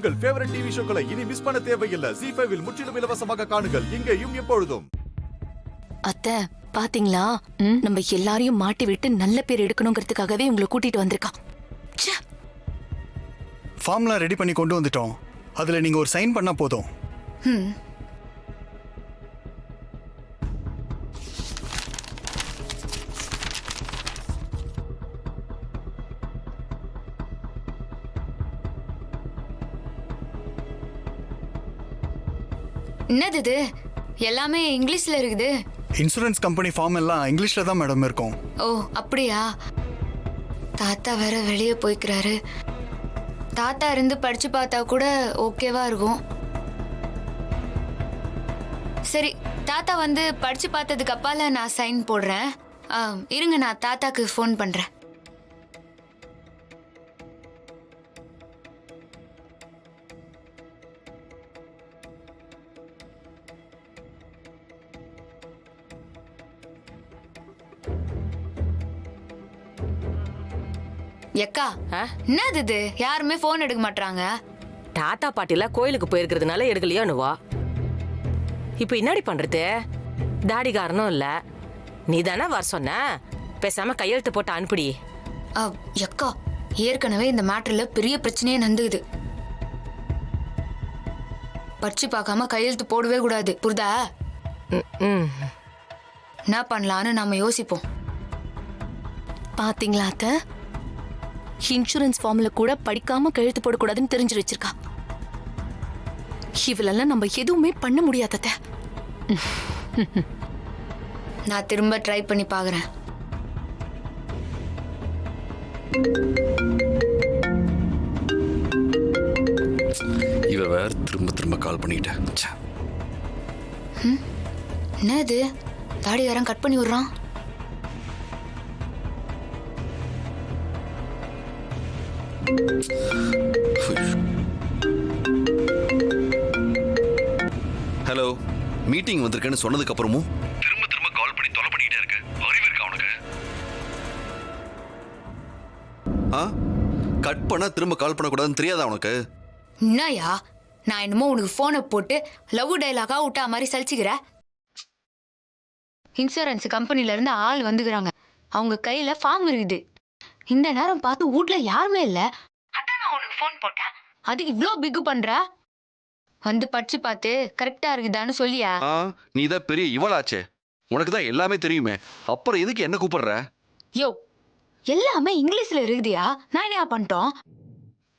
உங்கள் favourite TV ஷோக்களை இனி miss பண்ண தேவையில்லை. ZEE5 இல் முற்றிலும் இலவசமாக காணுங்கள். இங்கேயும் எப்பொழுதும். அத்தை பாத்தீங்களா, நம்ம எல்லாரையும் மாட்டி விட்டு நல்ல பேர் எடுக்கணுங்கிறதுக்காகவே உங்களை கூட்டிட்டு வந்திருக்கான். ஃபார்ம்லாம் ரெடி பண்ணி கொண்டு வந்துட்டோம். அதுல நீங்க ஒரு சைன் பண்ணா போதும். என்னது இது? எல்லாமே இங்கிலீஷ்ல இருக்குது. இன்சூரன்ஸ் கம்பெனி ஃபார்ம் எல்லாம் இங்கிலீஷ்ல தான் மேடம் இருக்கும். ஓ அப்படியா? தாத்தா வேற வெளியே போய்க்கிறாரு. தாத்தா இருந்து படிச்சு பார்த்தா கூட ஓகேவா இருக்கும். சரி, தாத்தா வந்து படிச்சு பார்த்ததுக்கு அப்பால நான் சைன் போடுறேன். இருங்க, நான் தாத்தாக்கு ஃபோன் பண்றேன். எக்கா, என்னது இது? யாருமே போன் எடுக்க மாட்டாங்க. தாத்தா பாட்டில கோயிலுக்கு போயிருக்கிறதுனால எடுக்கலையோன்னுவா. இப்ப என்னடி பண்றது? தாடி காரணம் இல்ல, நீ தானே வர சொன்ன. பேசாம கையெழுத்து போட்டு அனுப்பிடி. எக்கா, ஏற்கனவே இந்த மேட்டர்ல பெரிய பிரச்சனையே நடந்துக்குது. பறிச்சு பார்க்காம கையெழுத்து போடவே கூடாது, புரிதா? என்ன பண்ணலான்னு நாம யோசிப்போம். பாத்தீங்களா அத்தை, இன்சூரன்ஸ் ஃபார்ம்ல கூட படிக்காம கையெழுத்து போடக்கூடாதுன்னு தெரிஞ்சு வச்சிருக்கா. இவளெல்லாம் நம்ம எதுவுமே பண்ண முடியாத. நான் திரும்ப ட்ரை பண்ணி பாக்குறேன். இவ வேற திரும்ப திரும்ப கால் பண்ணிட்டேன். என்னது? தாடி வேற கட் பண்ணி விடுறான். ஹலோ, மீட்டிங் வந்திருக்கேன்னு சொன்னதுக்கு அப்புறமும் திரும்ப திரும்ப கால் பண்ணி தொலை பண்ணிட்டே இருக்க. அறிவு இருக்கா உனக்கு? கட் பண்ணா திரும்ப கால் பண்ணக்கூடாதுன்னு தெரியாதா உனக்கு? என்னயா, நான் என்னமோ உனக்கு போனை போட்டு லவ் டைலாகா விட்டா மாதிரி சலிச்சுக்கிற. இன்சூரன்ஸ் கம்பெனில இருந்து ஆள் வந்துக்கிறாங்க. அவங்க கையில ஃபார்ம் இருக்குது. இந்த நேரம் பார்த்து வீட்ல யாருமே இல்ல. அதான் நான் உனக்கு போன் போட்டேன். அதுக்கு இவ்ளோ பிகு பண்ற? வந்து படிச்சு பார்த்து கரெக்டா இருக்குதான்னு சொல்லியா? நீ தான் பெரிய இவளாச்சே, உனக்கு தான் எல்லாமே தெரியுமே. அப்புறம் எதுக்கு என்ன கூப்பிடுற? யோ, எல்லாமே இங்கிலீஷ்ல இருக்குதியா, நான் என்ன பண்ணிட்டோம்?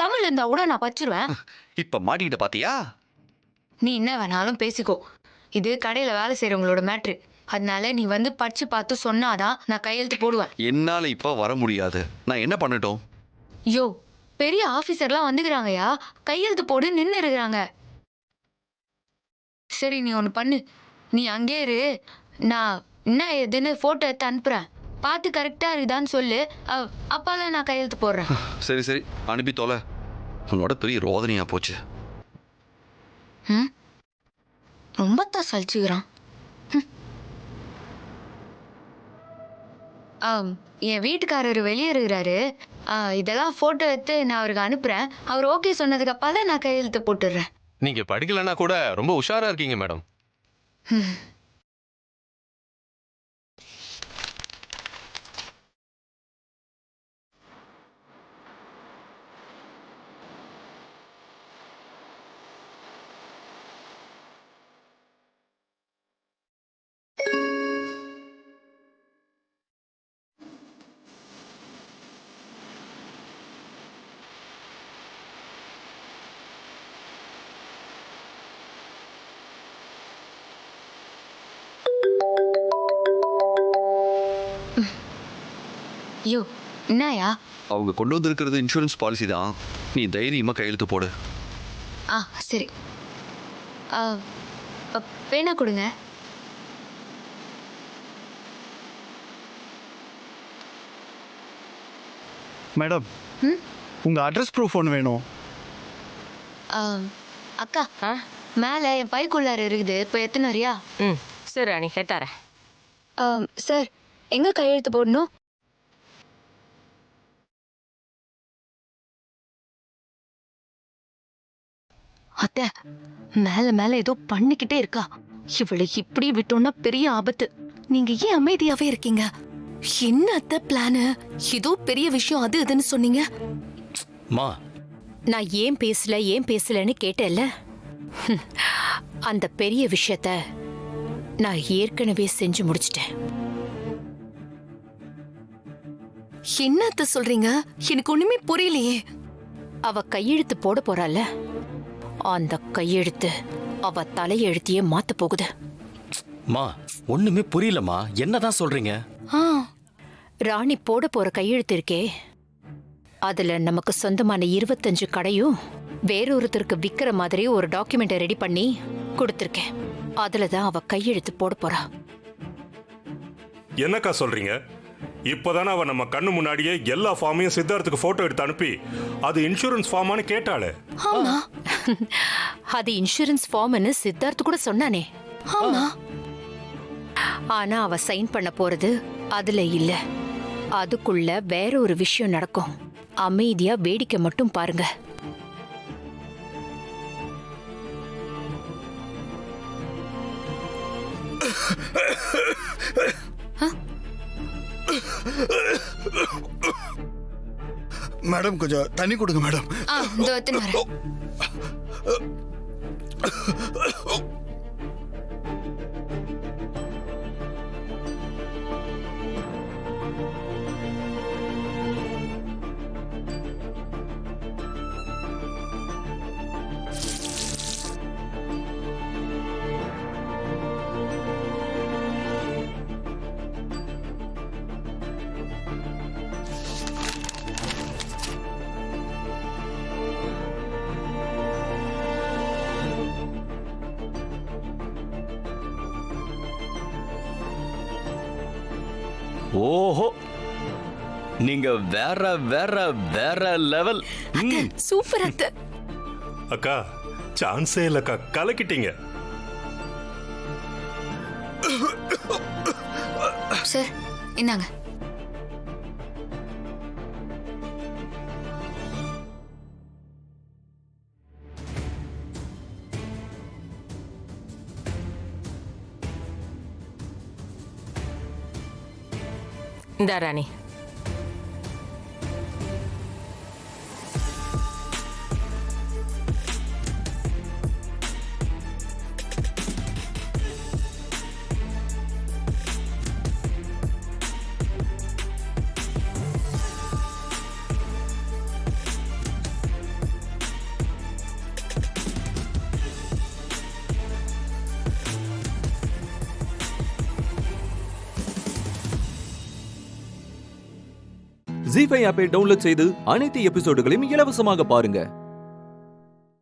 தமிழ்ல இருந்தா கூட நான் படிச்சிருவேன். இப்ப மாட்டிக்கிட்ட பாத்தியா? நீ என்ன வேணாலும் பேசிக்கோ. இது கடையில வேலை செய்யறவங்களோட மேட்ரு. அதனால நீ வந்து படிச்சு பார்த்து சொன்னாதான் நான் கையெழுத்து போடுவேன். என்னால இப்ப வர முடியாது. நான் என்ன பண்ணட்டும்? யோ, பெரிய ஆபீசர்லாம் வந்துக்கிறாங்கயா. கையெழுத்து போடு நின்று இருக்கிறாங்க. சரி, நீ ஒன்று பண்ணு. நீ அங்கே இரு. நான் என்ன ஏதுன்னு போட்டோ எடுத்து அனுப்புறேன். பார்த்து கரெக்டா இருக்குதான்னு சொல்லு. அப்பால நான் கையெழுத்து போடுறேன். சரி சரி, அனுப்பி தொலை. உன்னோட பெரிய ரோதனையா போச்சு. ரொம்ப தான் சலிச்சுக்கிறான். என் வீட்டுக்காரர் வெளியே இருக்கிறாரு. இதெல்லாம் போட்டோ எடுத்து நான் அவருக்கு அனுப்புறேன். அவர் ஓகே சொன்னதுக்கு அப்பால நான் கையெழுத்து போட்டுடுறேன். நீங்க படிக்கலன்னா கூட ரொம்ப உஷாரா இருக்கீங்க மேடம். ஐயோ, என்னயா? அவங்க கொண்டு வந்திருக்கிறது இன்சூரன்ஸ் பாலிசி தான். நீ தைரியமா கையெழுத்து போடு. சரி. பேனா கொடுங்க. மேடம், உங்க அட்ரஸ் ப்ரூஃப் ஒன்று வேணும். அக்கா, மேலே என் பைக்குள்ளார இருக்குது. இப்போ எத்தனை வரியா? சரி அணி கேட்டாரேன். சார், எங்க கையெழுத்து போடணும்? அத்தை மேல மேல ஏதோ பண்ணிக்கிட்டே இருக்கா. இவளை இப்படி விட்டோம்னா பெரிய ஆபத்து. நீங்க ஏன் அமைதியாவே இருக்கீங்க? என்ன அத்தை பிளானு? ஏதோ பெரிய விஷயம் அது இதுன்னு சொன்னீங்க. மா, நான் ஏன் பேசலன்னு கேட்டேல்ல. அந்த பெரிய விஷயத்த நான் ஏற்கனவே செஞ்சு முடிச்சிட்டேன். என்ன அத்தை சொல்றீங்க? எனக்கு ஒண்ணுமே புரியலையே. அவ கையெழுத்து போட போறால, அந்த கையெழுத்து அவ தலையெழுத்தையே மாத்த போகுது. மா, ஒண்ணுமே புரியலம்மா. என்னதான் சொல்றீங்க? ராணி போட போற கையெழுத்து இருக்கே, அதுல நமக்கு சொந்தமான 25 கடையும் வேறொருத்தருக்கு விக்கிற மாதிரி ஒரு டாக்குமெண்ட்டை ரெடி பண்ணி கொடுத்திருக்கேன். அதுலதான் அவ கையெழுத்து போட போறா. என்னக்கா சொல்றீங்க? இப்பதானே அவ நம்ம கண்ணு முன்னாடியே எல்லா ஃபார்மையும் சித்தார்த்துக்கு போட்டோ எடுத்து அனுப்பி அது இன்சூரன்ஸ் ஃபார்மானு கேட்டாளே. ஆமா அது இன்சூரன்ஸ் ஃபார்ம்னு சித்தார்த்து கூட சொன்னானே. ஆமா. ஆனா அவ சைன் பண்ண போறது அதுல இல்ல. அதுக்குள்ள வேற ஒரு விஷயம் நடக்கும். அமைதியா வேடிக்கை மட்டும் பாருங்க. மேடம் கொஞ்சம் தண்ணி கொடுங்க மேடம். இதோ எடுத்துன்னு வரேன். ஓஹோ, நீங்க வேற வேற வேற லெவல். சூப்பர் அத்தை. அக்கா, சான்ஸே இல்லக்கா, கலக்கிட்டீங்க. சார் இந்தாங்க. இந்தா ராணி. ஜீ5 ஆப்பை டவுன்லோட் செய்து அனைத்து எபிசோடுகளையும் இலவசமாக பாருங்க.